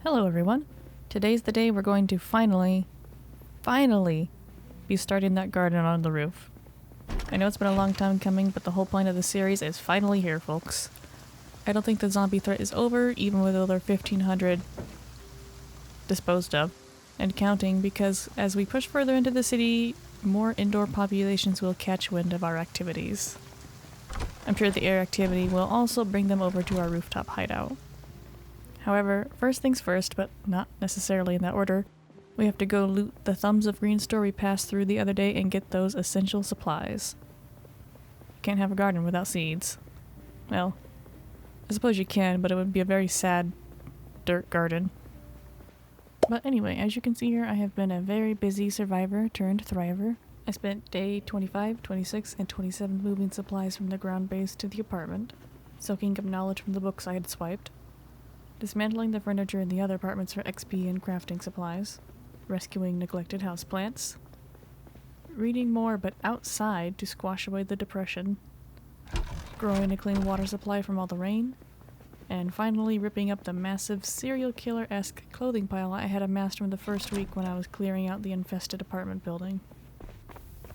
Hello everyone. Today's the day we're going to finally be starting that garden on the roof. I know it's been a long time coming, but the whole point of the series is finally here, folks. I don't think the zombie threat is over, even with over 1,500 disposed of, and counting, because as we push further into the city, more indoor populations will catch wind of our activities. I'm sure the air activity will also bring them over to our rooftop hideout. However, first things first, but not necessarily in that order, we have to go loot the Thumbs of Green store we passed through the other day and get those essential supplies. Can't have a garden without seeds. Well, I suppose you can, but it would be a very sad dirt garden. But anyway, as you can see here, I have been a very busy survivor turned thriver. I spent day 25, 26, and 27 moving supplies from the ground base to the apartment, soaking up knowledge from the books I had swiped, dismantling the furniture in the other apartments for XP and crafting supplies, rescuing neglected houseplants, reading more but outside to squash away the depression, growing a clean water supply from all the rain, and finally ripping up the massive serial killer-esque clothing pile I had amassed from the first week when I was clearing out the infested apartment building.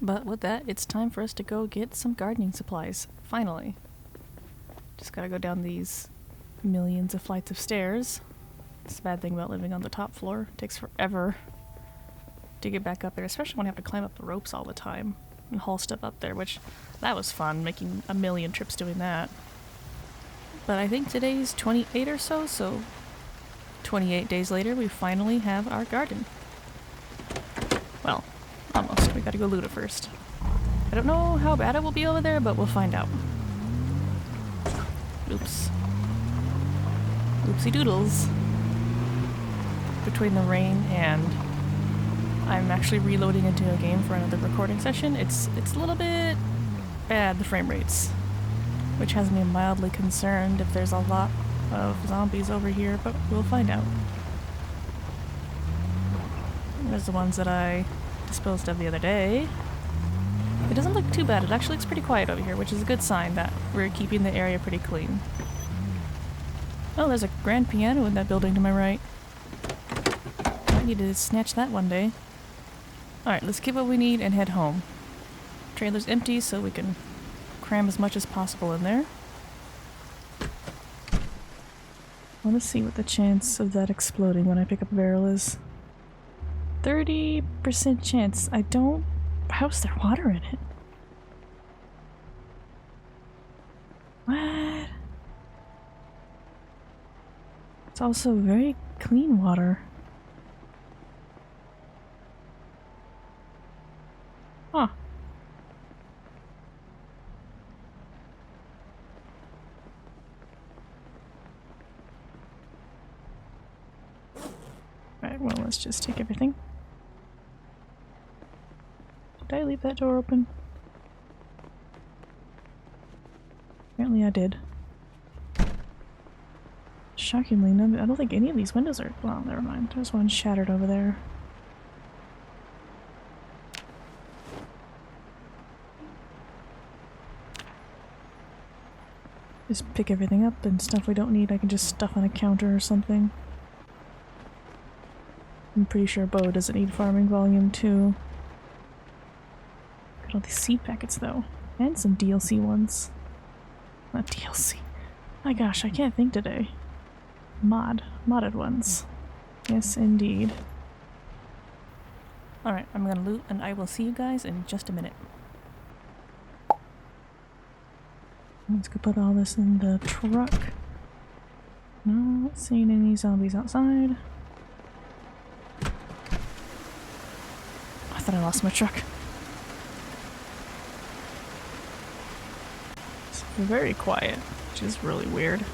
But with that, it's time for us to go get some gardening supplies, finally. Just gotta go down these millions of flights of stairs. It's the bad thing about living on the top floor. It takes forever to get back up there, especially when I have to climb up the ropes all the time and haul stuff up there, which that was fun, making a million trips doing that. But I think today's 28 or so 28 days later we finally have our garden. Well, almost. We gotta go loot it first. I don't know how bad it will be over there, but we'll find out. Oops. Oopsie doodles. Between the rain and I'm actually reloading into a game for another recording session, it's a little bit bad, the frame rates, which has me mildly concerned if there's a lot of zombies over here, but we'll find out. There's the ones that I disposed of the other day. It doesn't look too bad. It actually looks pretty quiet over here, which is a good sign that we're keeping the area pretty clean. Oh, there's a grand piano in that building to my right. I need to snatch that one day. Alright, let's get what we need and head home. Trailer's empty, so we can cram as much as possible in there. I want to see what the chance of that exploding when I pick up a barrel is. 30% chance. How's there water in it? What? It's also very clean water. Huh. Alright, well, let's just take everything. Did I leave that door open? Apparently I did. Shockingly, I don't think any of these windows are... Well, never mind. There's one shattered over there. Just pick everything up, and stuff we don't need I can just stuff on a counter or something. I'm pretty sure Bo doesn't need farming volume 2. Got all these seed packets though. And some DLC ones. Not DLC. My gosh, I can't think today. Modded ones. Yes, indeed. Alright, I'm gonna loot and I will see you guys in just a minute. Let's go put all this in the truck. No, not seeing any zombies outside. I thought I lost my truck. It's very quiet, which is really weird.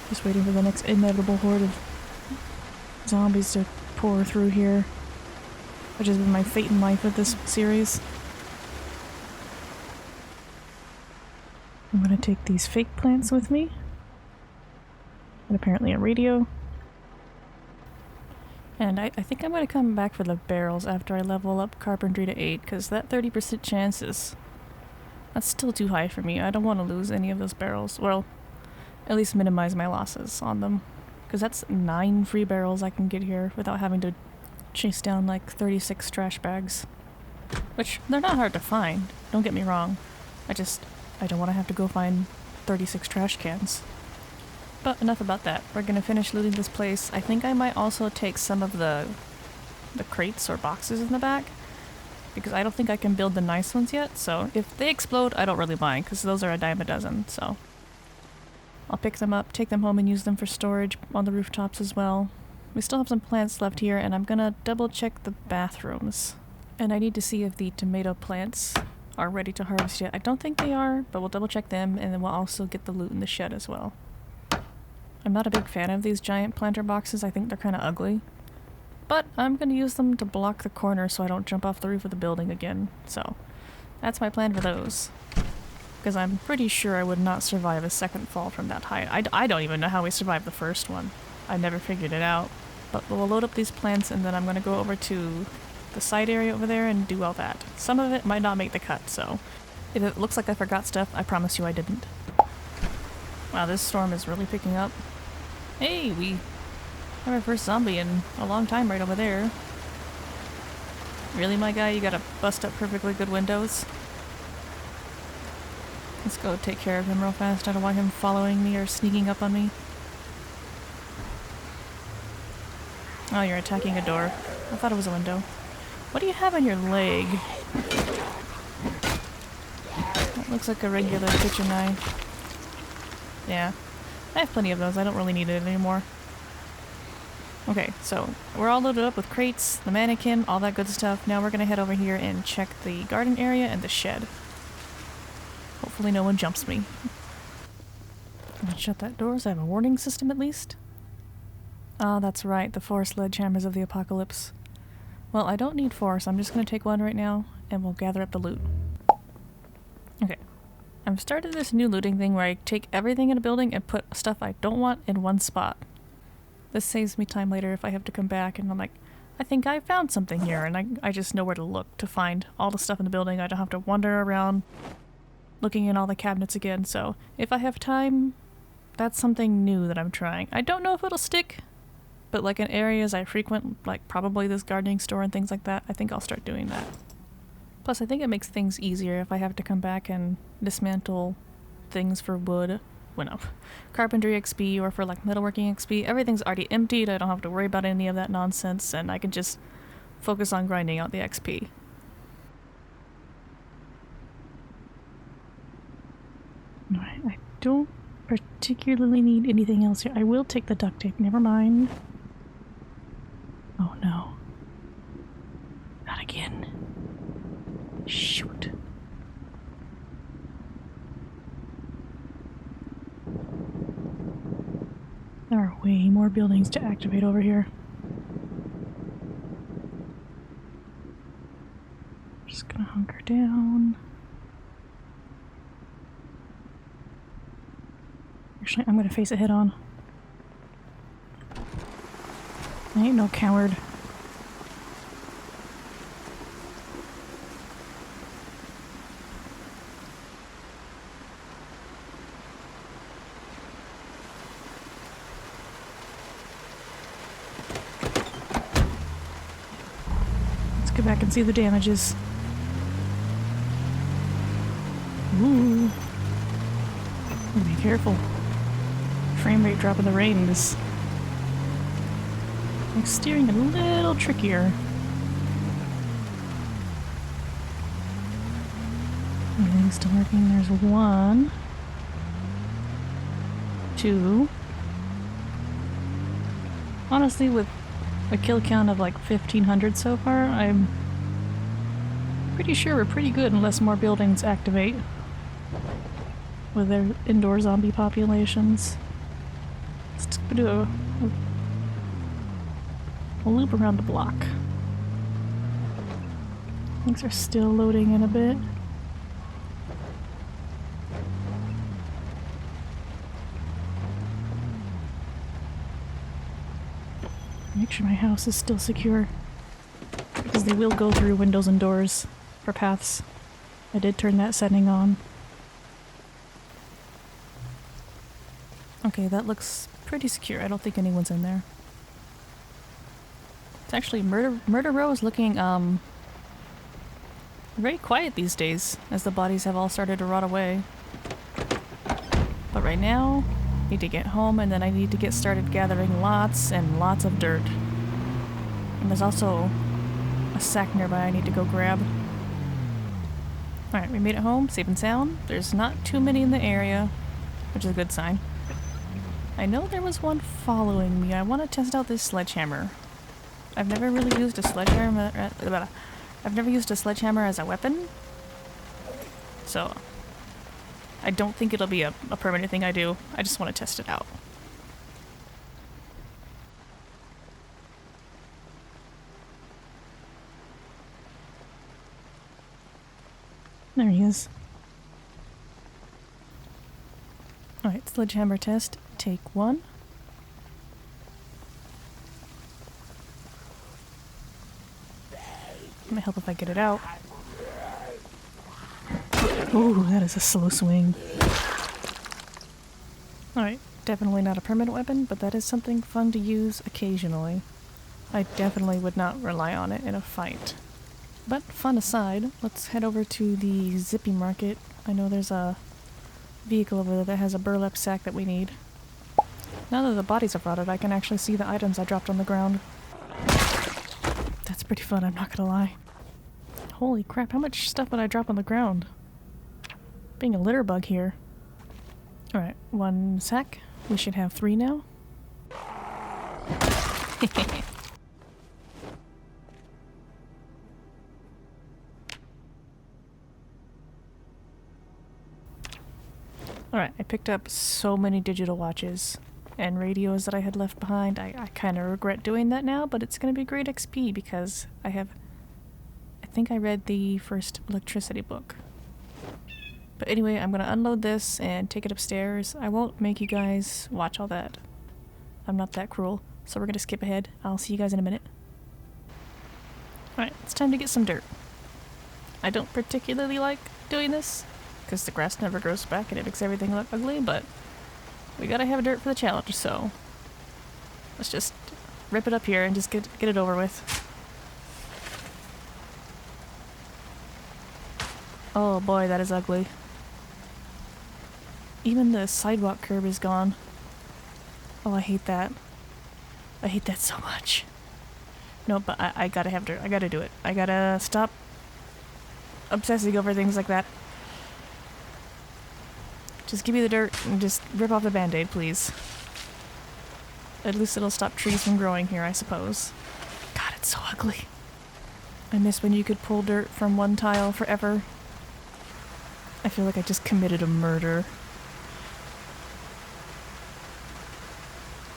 Just waiting for the next inevitable horde of zombies to pour through here, which has been my fate in life with this series. I'm gonna take these fake plants with me, and apparently a radio. And I think I'm gonna come back for the barrels after I level up carpentry to 8, because that 30% chance is... that's still too high for me. I don't want to lose any of those barrels. Well, at least minimize my losses on them. Because that's 9 free barrels I can get here without having to chase down like 36 trash bags. Which, they're not hard to find, don't get me wrong. I don't want to have to go find 36 trash cans. But enough about that. We're gonna finish looting this place. I think I might also take some of the crates or boxes in the back, because I don't think I can build the nice ones yet, so if they explode, I don't really mind, because those are a dime a dozen, so. I'll pick them up, take them home, and use them for storage on the rooftops as well. We still have some plants left here, and I'm gonna double check the bathrooms. And I need to see if the tomato plants are ready to harvest yet. I don't think they are, but we'll double check them, and then we'll also get the loot in the shed as well. I'm not a big fan of these giant planter boxes, I think they're kinda ugly. But I'm gonna use them to block the corner so I don't jump off the roof of the building again, so that's my plan for those. Because I'm pretty sure I would not survive a second fall from that height. I don't even know how we survived the first one. I never figured it out. But we'll load up these plants and then I'm gonna go over to the side area over there and do all that. Some of it might not make the cut, so if it looks like I forgot stuff, I promise you I didn't. Wow, this storm is really picking up. Hey, we have our first zombie in a long time right over there. Really, my guy? You gotta bust up perfectly good windows? Let's go take care of him real fast. I don't want him following me or sneaking up on me. Oh, you're attacking a door. I thought it was a window. What do you have on your leg? That looks like a regular kitchen knife. Yeah. I have plenty of those. I don't really need it anymore. Okay, so we're all loaded up with crates, the mannequin, all that good stuff. Now we're gonna head over here and check the garden area and the shed. Hopefully no one jumps me. I'm gonna shut that door so I have a warning system at least. Ah, that's right, the 4 sledgehammers of the apocalypse. Well, I don't need 4, so I'm just gonna take 1 right now, and we'll gather up the loot. Okay. I've started this new looting thing where I take everything in a building and put stuff I don't want in one spot. This saves me time later if I have to come back and I'm like, I think I found something here, and I just know where to look to find all the stuff in the building. I don't have to wander around looking in all the cabinets again, so if I have time, that's something new that I'm trying. I don't know if it'll stick, but like in areas I frequent, like probably this gardening store and things like that, I think I'll start doing that. Plus I think it makes things easier if I have to come back and dismantle things for wood. Well, no, carpentry XP or for like metalworking XP. Everything's already emptied, I don't have to worry about any of that nonsense, and I can just focus on grinding out the XP. Alright, I don't particularly need anything else here. I will take the duct tape, never mind. Oh no. Not again. Shoot. There are way more buildings to activate over here. Just gonna hunker down. Actually, I'm gonna face it head on. I ain't no coward. Let's go back and see the damages. Ooh. Be careful. Frame rate drop in the rain is makes steering a little trickier. Everything's still working. There's 1, 2. Honestly, with a kill count of like 1,500 so far, I'm pretty sure we're pretty good unless more buildings activate with their indoor zombie populations. Let's do a loop around the block. Things are still loading in a bit. Make sure my house is still secure, because they will go through windows and doors for paths. I did turn that setting on. Okay, that looks pretty secure. I don't think anyone's in there. It's actually Murder Row is looking very quiet these days, as the bodies have all started to rot away. But right now, I need to get home, and then I need to get started gathering lots and lots of dirt. And there's also a sack nearby I need to go grab. Alright, we made it home, safe and sound. There's not too many in the area, which is a good sign. I know there was one following me. I want to test out this sledgehammer. I've never really used a sledgehammer. I've never used a sledgehammer as a weapon, so I don't think it'll be a permanent thing I do. I just want to test it out. There he is. Alright, sledgehammer test. Take 1. It might help if I get it out. Ooh, that is a slow swing. Alright, definitely not a permanent weapon, but that is something fun to use occasionally. I definitely would not rely on it in a fight. But fun aside, let's head over to the Zippy Market. I know there's a vehicle over there that has a burlap sack that we need. Now that the bodies have rotted, I can actually see the items I dropped on the ground. That's pretty fun, I'm not gonna lie. Holy crap, how much stuff would I drop on the ground? Being a litter bug here. Alright, 1 sack. We should have 3 now. Alright, I picked up so many digital watches and radios that I had left behind. I kind of regret doing that now, but it's going to be great XP because I think I read the first electricity book. But anyway, I'm going to unload this and take it upstairs. I won't make you guys watch all that. I'm not that cruel. So we're going to skip ahead. I'll see you guys in a minute. Alright, it's time to get some dirt. I don't particularly like doing this because the grass never grows back and it makes everything look ugly, but we gotta have dirt for the challenge, so let's just rip it up here and just get it over with. Oh boy, that is ugly. Even the sidewalk curb is gone. Oh, I hate that. I hate that so much. No, but I gotta have dirt. I gotta do it. I gotta stop obsessing over things like that. Just give me the dirt and just rip off the band-aid, please. At least it'll stop trees from growing here, I suppose. God, it's so ugly. I miss when you could pull dirt from one tile forever. I feel like I just committed a murder.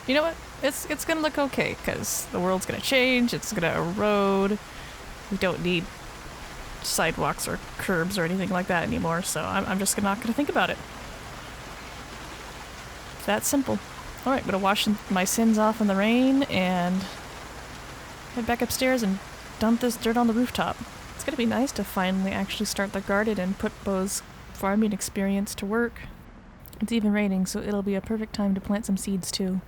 You know what? It's gonna look okay, because the world's gonna change, it's gonna erode. We don't need sidewalks or curbs or anything like that anymore, so I'm just not gonna think about it. That simple. Alright, I'm gonna wash my sins off in the rain and head back upstairs and dump this dirt on the rooftop. It's gonna be nice to finally actually start the garden and put Bo's farming experience to work. It's even raining, so it'll be a perfect time to plant some seeds too.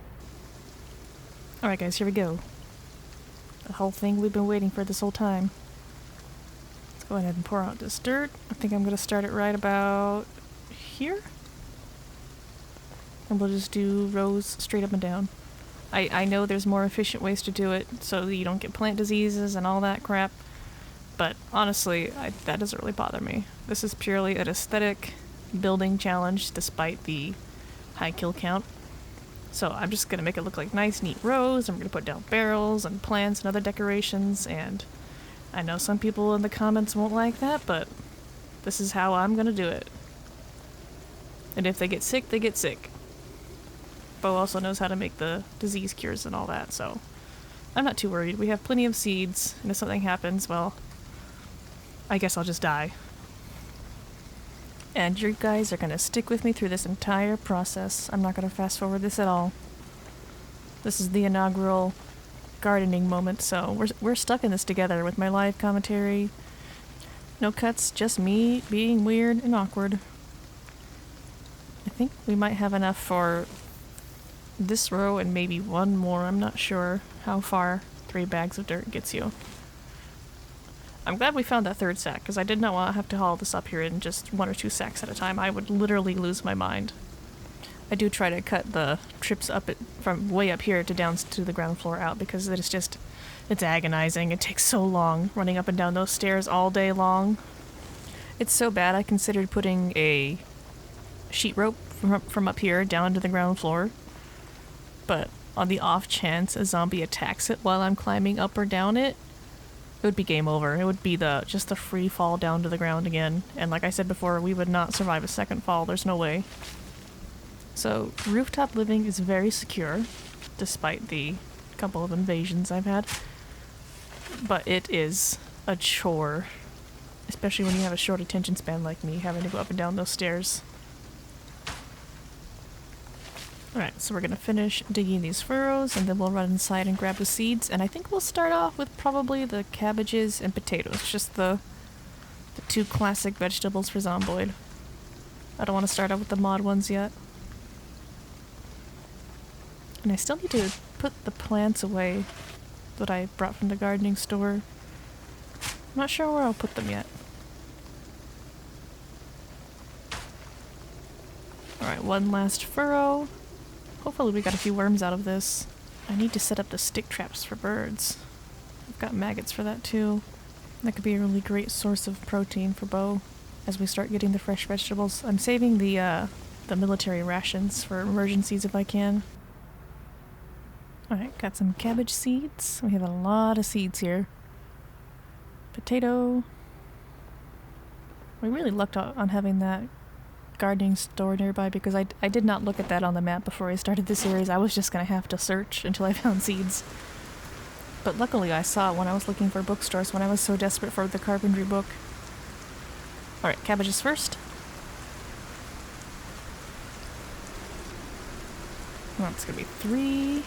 Alright guys, here we go. The whole thing we've been waiting for this whole time. Let's go ahead and pour out this dirt. I think I'm gonna start it right about here. And we'll just do rows straight up and down. I know there's more efficient ways to do it so that you don't get plant diseases and all that crap, but honestly, that doesn't really bother me. This is purely an aesthetic building challenge despite the high kill count. So I'm just gonna make it look like nice, neat rows. I'm gonna put down barrels and plants and other decorations, and I know some people in the comments won't like that, but this is how I'm gonna do it. And if they get sick, they get sick. Bo also knows how to make the disease cures and all that, so I'm not too worried. We have plenty of seeds, and if something happens, well, I guess I'll just die. And you guys are gonna stick with me through this entire process. I'm not gonna fast forward this at all. This is the inaugural gardening moment, so we're stuck in this together with my live commentary. No cuts, just me being weird and awkward. I think we might have enough for this row and maybe one more. I'm not sure how far 3 bags of dirt gets you. I'm glad we found that 3rd sack, because I did not want to have to haul this up here in just 1 or 2 sacks at a time. I would literally lose my mind. I do try to cut the trips from way up here to down to the ground floor out, because it's agonizing. It takes so long running up and down those stairs all day long. It's so bad I considered putting a sheet rope from up here down to the ground floor, but on the off chance a zombie attacks it while I'm climbing up or down it, it would be game over. It would be just the free fall down to the ground again, and like I said before, we would not survive a second fall. There's no way. So rooftop living is very secure, despite the couple of invasions I've had, but it is a chore, especially when you have a short attention span like me, having to go up and down those stairs. Alright, so we're going to finish digging these furrows, and then we'll run inside and grab the seeds, and I think we'll start off with probably the cabbages and potatoes, just the 2 classic vegetables for Zomboid. I don't want to start out with the mod ones yet. And I still need to put the plants away that I brought from the gardening store. I'm not sure where I'll put them yet. Alright, one last furrow. Hopefully we got a few worms out of this. I need to set up the stick traps for birds. I've got maggots for that too. That could be a really great source of protein for Bo as we start getting the fresh vegetables. I'm saving the military rations for emergencies if I can. Alright, got some cabbage seeds. We have a lot of seeds here. Potato. We really lucked out on having that gardening store nearby, because I did not look at that on the map before I started the series. I was just going to have to search until I found seeds. But luckily I saw it when I was looking for bookstores, when I was so desperate for the carpentry book. Alright, cabbages first. Well, it's going to be 3,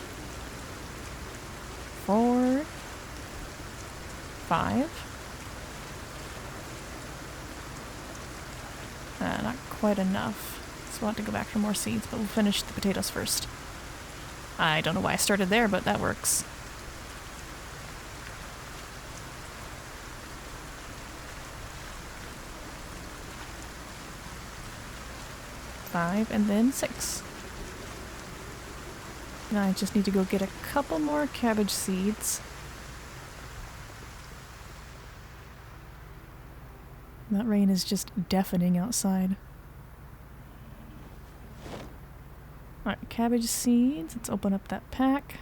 4, 5. Not quite enough. So we'll have to go back for more seeds, but we'll finish the potatoes first. I don't know why I started there, but that works. 5, and then 6. Now I just need to go get a couple more cabbage seeds. That rain is just deafening outside. Alright, cabbage seeds. Let's open up that pack.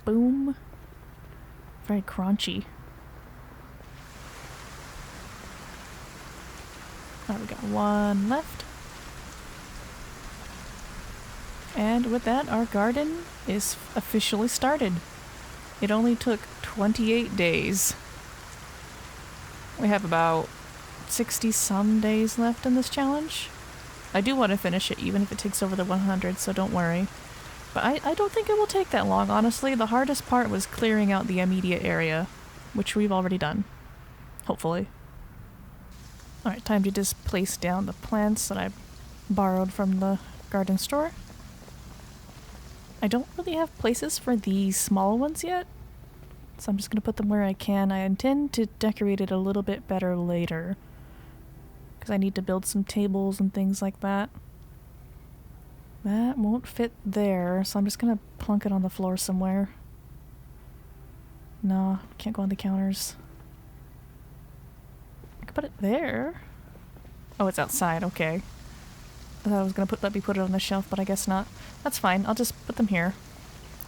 Boom. Very crunchy. Alright, we got 1 left. And with that, our garden is officially started. It only took 28 days. We have about 60-some days left in this challenge. I do want to finish it, even if it takes over the 100, so don't worry. But I don't think it will take that long, honestly. The hardest part was clearing out the immediate area, which we've already done. Hopefully. Alright, time to just place down the plants that I borrowed from the garden store. I don't really have places for the small ones yet, so I'm just going to put them where I can. I intend to decorate it a little bit better later, because I need to build some tables and things like that. That won't fit there, so I'm just going to plunk it on the floor somewhere. No, can't go on the counters. I could put it there. Oh, it's outside, okay. I thought I was going to let me put it on the shelf, but I guess not. That's fine, I'll just put them here.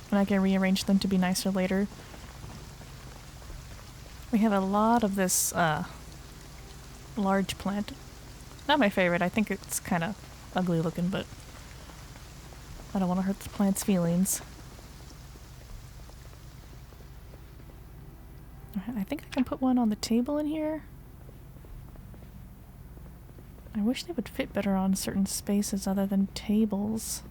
And I can rearrange them to be nicer later. We have a lot of this large plant. Not my favorite, I think it's kind of ugly looking, but I don't want to hurt the plant's feelings. I think I can put one on the table in here. I wish they would fit better on certain spaces other than tables.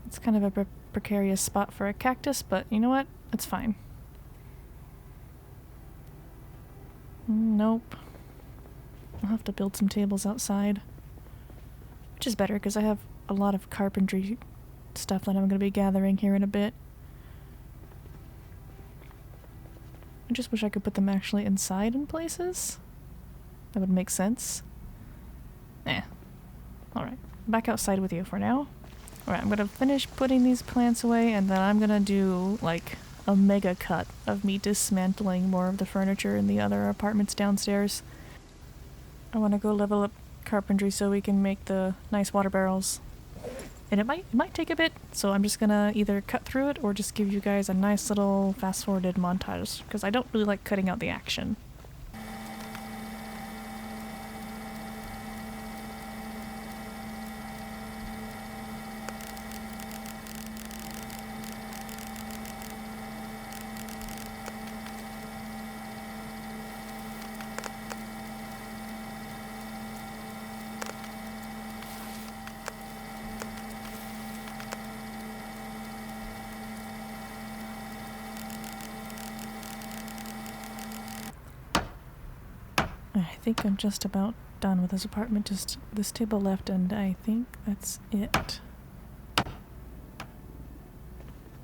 It's kind of a precarious spot for a cactus, but you know what? It's fine. Nope. I'll have to build some tables outside. Which is better because I have a lot of carpentry stuff that I'm going to be gathering here in a bit. I just wish I could put them actually inside in places. That would make sense. Eh. Alright, back outside with you for now. Alright, I'm gonna finish putting these plants away and then I'm gonna do like a mega cut of me dismantling more of the furniture in the other apartments downstairs. I want to go level up carpentry so we can make the nice water barrels. And it might take a bit, so I'm just gonna either cut through it or just give you guys a nice little fast-forwarded montage, because I don't really like cutting out the action. I think I'm just about done with this apartment, just this table left, and I think that's it.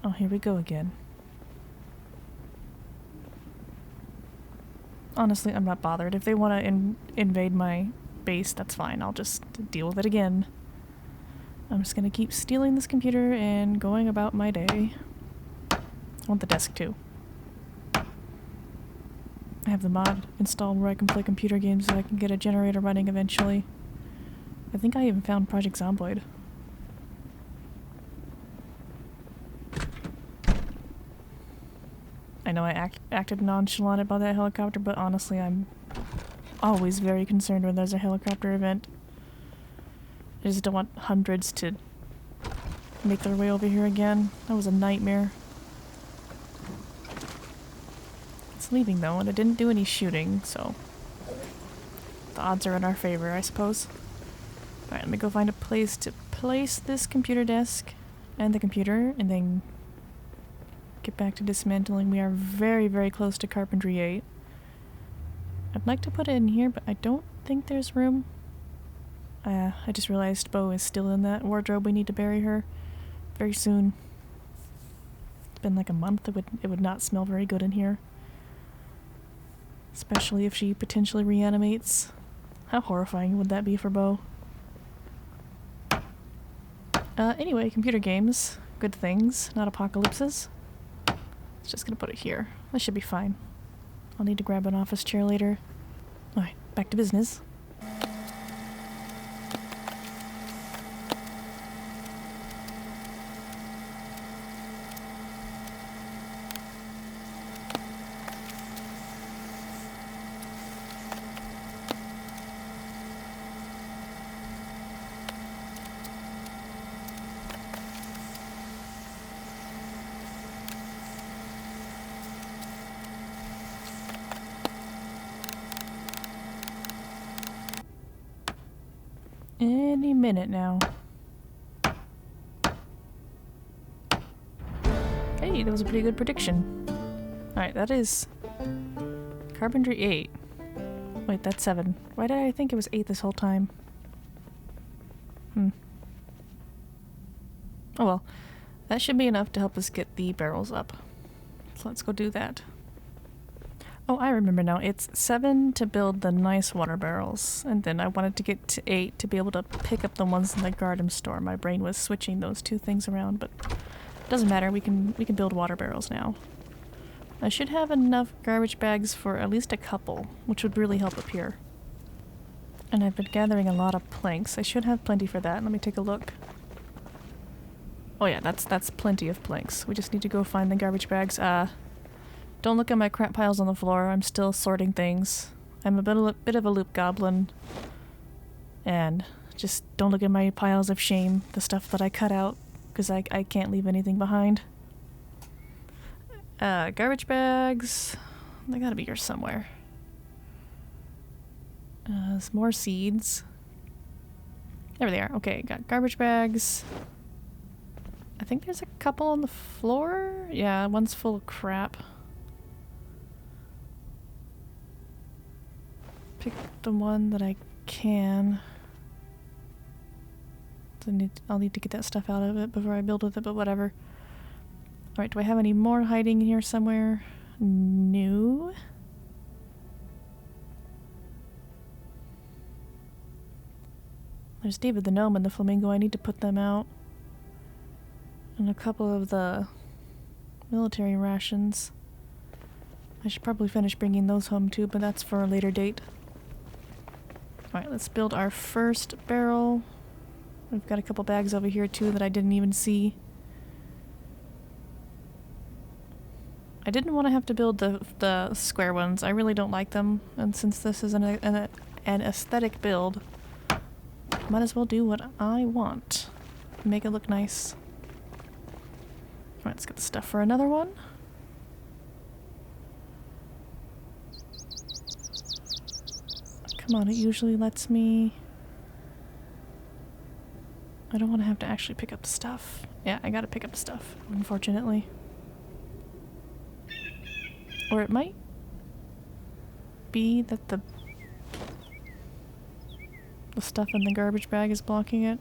Oh, here we go again. Honestly, I'm not bothered. If they want to invade my base, that's fine. I'll just deal with it again. I'm just gonna keep stealing this computer and going about my day. I want the desk too. I have the mod installed where I can play computer games so I can get a generator running eventually. I think I even found Project Zomboid. I know I acted nonchalant about that helicopter, but honestly I'm always very concerned when there's a helicopter event. I just don't want hundreds to make their way over here again. That was a nightmare. Leaving though, and it didn't do any shooting, so the odds are in our favor, I suppose. Alright, let me go find a place to place this computer desk and the computer, and then get back to dismantling. We are very, very close to Carpentry 8. I'd like to put it in here, but I don't think there's room. I just realized Bo is still in that wardrobe. We need to bury her very soon. It's been like a month. It would not smell very good in here. Especially if she potentially reanimates. How horrifying would that be for Bo? Anyway, computer games. Good things, not apocalypses. It's just gonna put it here. That should be fine. I'll need to grab an office chair later. Alright, back to business. Any minute now. Hey, that was a pretty good prediction. Alright, that is Carpentry 8. Wait, that's 7. Why did I think it was 8 this whole time? Oh well. That should be enough to help us get the barrels up. So let's go do that. Oh, I remember now. It's 7 to build the nice water barrels, and then I wanted to get to 8 to be able to pick up the ones in the garden store. My brain was switching those two things around, but it doesn't matter. We can build water barrels now. I should have enough garbage bags for at least a couple, which would really help up here. And I've been gathering a lot of planks. I should have plenty for that. Let me take a look. Oh yeah, that's plenty of planks. We just need to go find the garbage bags. Don't look at my crap piles on the floor. I'm still sorting things. I'm a bit of a loop goblin. And just don't look at my piles of shame, the stuff that I cut out, because I can't leave anything behind. Garbage bags. They gotta be here somewhere. Some more seeds. There they are. Okay, got garbage bags. I think there's a couple on the floor. Yeah, one's full of crap. Pick the one that I can. So I'll need to get that stuff out of it before I build with it, but whatever. Alright, do I have any more hiding here somewhere? No. There's David the Gnome and the Flamingo. I need to put them out. And a couple of the military rations. I should probably finish bringing those home too, but that's for a later date. Alright, let's build our first barrel. We've got a couple bags over here too that I didn't even see. I didn't want to have to build the square ones. I really don't like them, and since this is an aesthetic build, might as well do what I want. Make it look nice. Alright, let's get the stuff for another one. Come on, it usually lets me... I don't want to have to actually pick up the stuff. Yeah, I gotta pick up the stuff, unfortunately. Or it might be that the stuff in the garbage bag is blocking it.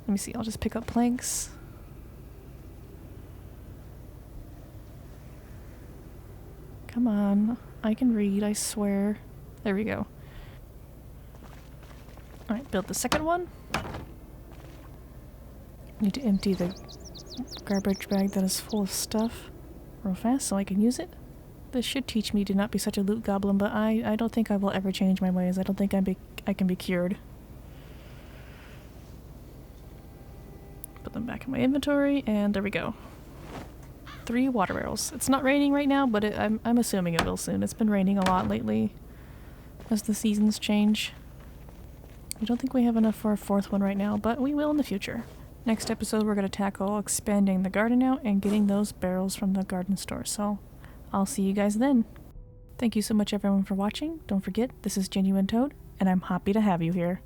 Let me see, I'll just pick up planks. Come on, I can read, I swear. There we go. Alright, build the second one. Need to empty the garbage bag that is full of stuff real fast so I can use it. This should teach me to not be such a loot goblin, but I don't think I will ever change my ways. I don't think I can be cured. Put them back in my inventory, and there we go. 3 water barrels. It's not raining right now, but I'm assuming it will soon. It's been raining a lot lately as the seasons change. I don't think we have enough for a 4th one right now, but we will in the future. Next episode we're going to tackle expanding the garden out and getting those barrels from the garden store, so I'll see you guys then. Thank you so much everyone for watching. Don't forget, this is Genuine Toad, and I'm happy to have you here.